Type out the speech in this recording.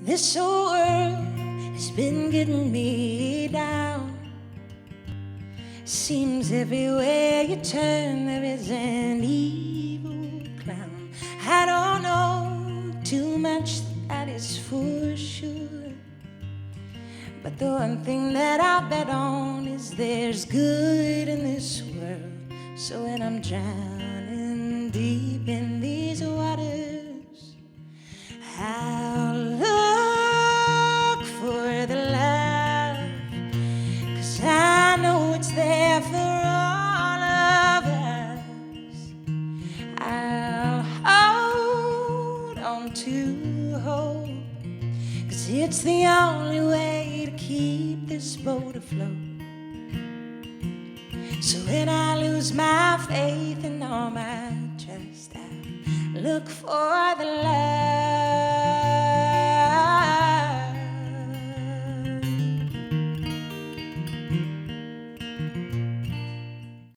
This whole world has been getting me down. Seems everywhere you turn there is an evil clown. I don't know too much, that is for sure, but the one thing that I'll bet on is there's good in this world. So when I'm drowning deep in these waters, I'll look for the love, 'cause I know it's there for all of us. I'll hold on to hope, 'cause it's the only way to keep this boat afloat. So when I lose my faith and all my trust, I'll look for the love.